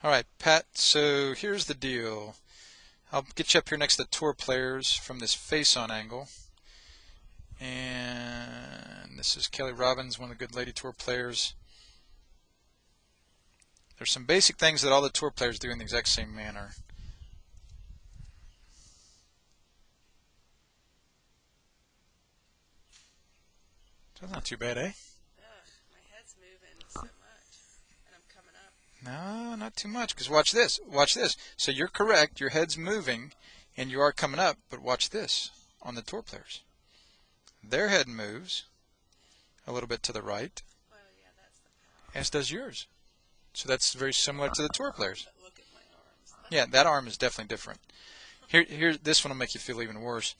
All right, Pat, so here's the deal. I'll get you up here next to the tour players from this face-on angle. And this is Kelly Robbins, one of the good lady tour players. There's some basic things that all the tour players do in the exact same manner. That's not too bad, eh? Ugh, my head's moving so much, and I'm coming up. No, not too much, because watch this. Watch this. So you're correct. Your head's moving, and you are coming up, but watch this on the tour players. Their head moves a little bit to the right, Well, yeah, that's the power. as does yours. So that's very similar to the tour players. But look at my arms. Yeah, that arm is definitely different. Here, this one will make you feel even worse.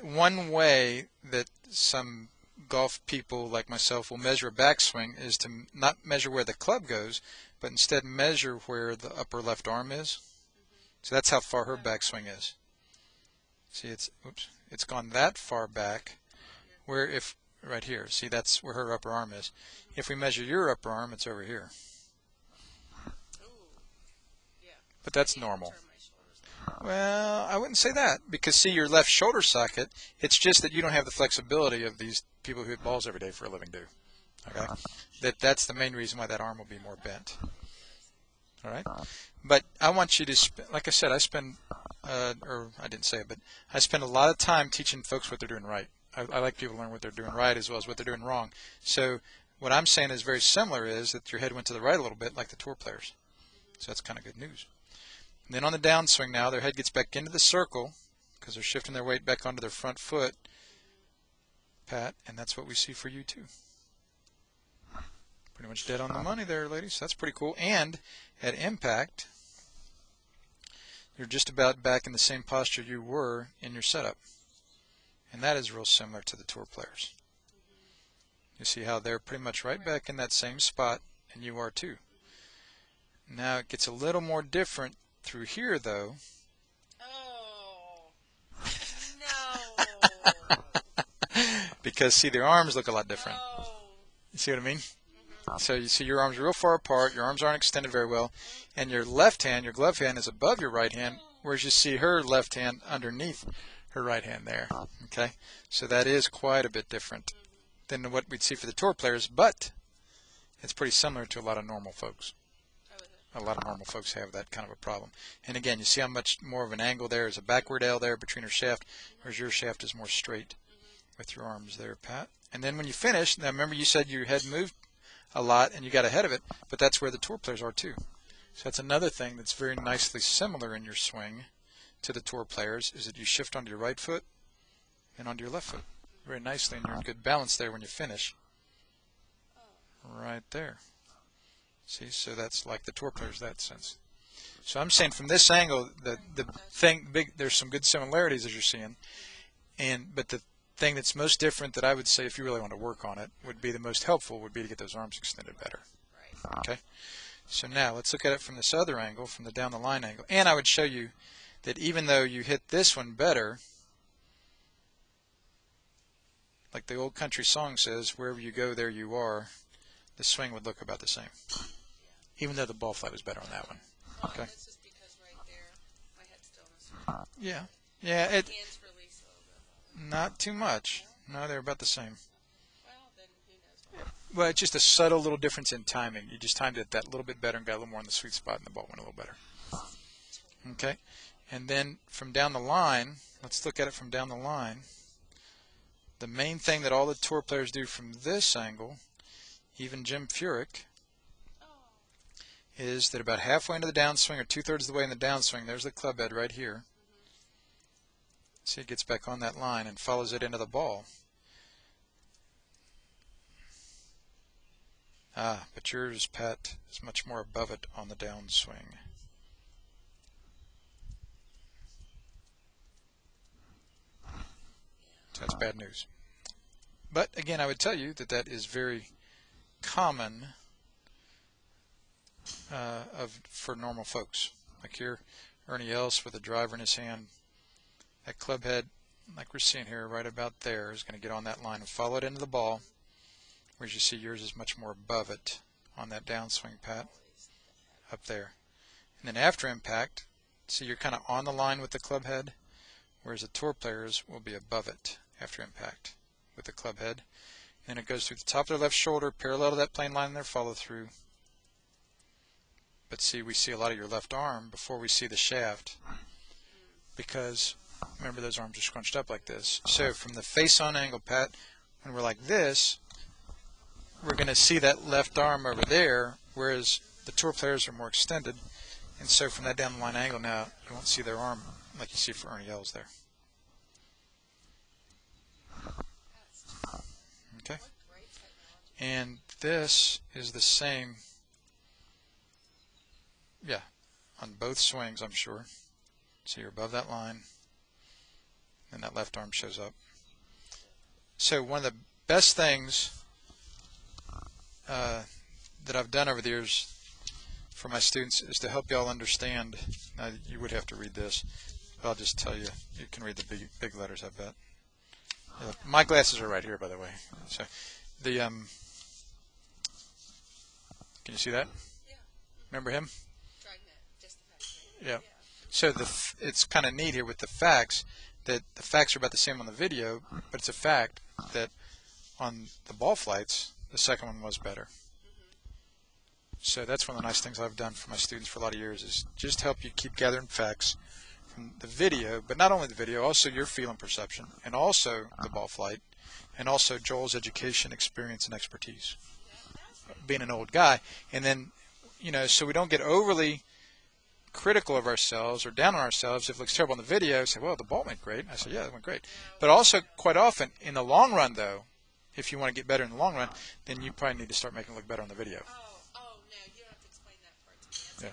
One way that some golf people like myself will measure a backswing is to not measure where the club goes, but instead measure where the upper left arm is. So that's how far her backswing is. See, it's gone that far back. Where if right here, see, that's where her upper arm is. If we measure your upper arm, it's over here. Ooh, yeah. But that's I can't normal. turn my shoulders. Well, I wouldn't say that, because see, your left shoulder socket, it's just that you don't have the flexibility of these people who hit balls every day for a living do. Okay? That's the main reason why that arm will be more bent. All right? But I want you to, like I said, or I didn't say it, but I spend a lot of time teaching folks what they're doing right. I like people to learn what they're doing right as well as what they're doing wrong. So what I'm saying is very similar, is that your head went to the right a little bit like the tour players. So that's kind of good news. And then on the downswing now, their head gets back into the circle because they're shifting their weight back onto their front foot, Pat, and that's what we see for you too. Pretty much dead on the money there, ladies. That's pretty cool. And at impact, you're just about back in the same posture you were in your setup. And that is real similar to the tour players. You see how they're pretty much right back in that same spot, and you are too. Now it gets a little more different through here, though. Oh, no. Because, see, their arms look a lot different. No. You see what I mean? So you see your arms are real far apart, your arms aren't extended very well, and your left hand, your glove hand, is above your right hand, whereas you see her left hand underneath her right hand there. Okay? So that is quite a bit different than what we'd see for the tour players, but it's pretty similar to a lot of normal folks. A lot of normal folks have that kind of a problem. And again, you see how much more of an angle there is, a backward L there between her shaft, whereas your shaft is more straight with your arms there, Pat. And then when you finish, now remember you said your head moved a lot and you got ahead of it, but that's where the tour players are too. So that's another thing that's very nicely similar in your swing to the tour players, is that you shift onto your right foot and onto your left foot very nicely, and you're in good balance there when you finish. Right there. See, so that's like the tour players in that sense. So I'm saying from this angle, there's some good similarities as you're seeing, but the thing that's most different that I would say, if you really want to work on it, would be the most helpful would be to get those arms extended better. Right. Okay. So now let's look at it from this other angle, from the down the line angle, and I would show you that even though you hit this one better, like the old country song says, wherever you go, there you are, the swing would look about the same. Even though the ball flight was better on that one. Well, Okay. that's just because right there, my head's still in the circle. Yeah. My Yeah. hands release a little bit. Not too much. No, they're about the same. Well, then who knows what. Well, it's just a subtle little difference in timing. You just timed it that little bit better and got a little more in the sweet spot, and the ball went a little better. Okay. And then from down the line, let's look at it from down the line. The main thing that all the tour players do from this angle, even Jim Furyk, is that about halfway into the downswing, or 2/3 of the way in the downswing, there's the club head right here. See, it gets back on that line and follows it into the ball. But yours, Pat, is much more above it on the downswing. So that's bad news. But again, I would tell you that that is very common for normal folks. Like here, Ernie Els with a driver in his hand. That club head, like we're seeing here, right about there, is going to get on that line and follow it into the ball. Whereas you see yours is much more above it on that downswing, Pat. up there. And then after impact, see, you're kind of on the line with the club head, whereas the tour players will be above it after impact with the club head. And it goes through the top of their left shoulder, parallel to that plane line in their follow through. But see, we see a lot of your left arm before we see the shaft, because remember those arms are scrunched up like this. So from the face-on angle, Pat, when we're like this, we're going to see that left arm over there, whereas the tour players are more extended. And so from that down the line angle now, you won't see their arm like you see for Ernie Els there. Okay? And this is the same, yeah, on both swings, I'm sure. So you're above that line, and that left arm shows up. So one of the best things that I've done over the years for my students is to help y'all understand. Now, you would have to read this, but I'll just tell you. You can read the big letters, I bet. Yeah, my glasses are right here, by the way. So the can you see that? Yeah. Remember him? Dragnet, just the fact. Yeah. So it's kind of neat here with the facts, that the facts are about the same on the video, but it's a fact that on the ball flights, the second one was better. So that's one of the nice things I've done for my students for a lot of years, is just help you keep gathering facts from the video, but not only the video, also your feel and perception, and also the ball flight, and also Joel's education, experience, and expertise, being an old guy. And then, so we don't get overly critical of ourselves or down on ourselves if it looks terrible in the video. Say, well, the ball went great. I say, yeah, it went great. But also, quite often, in the long run, though, if you want to get better in the long run, then you probably need to start making it look better on the video. Oh, no, you don't have to explain that part to me. That's Yeah.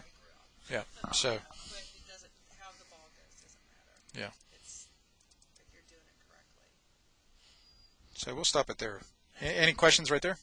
how I grew up. Yeah. So. But it doesn't, how the ball goes doesn't matter. Yeah. It's if you're doing it correctly. So we'll stop it there. Any questions right there?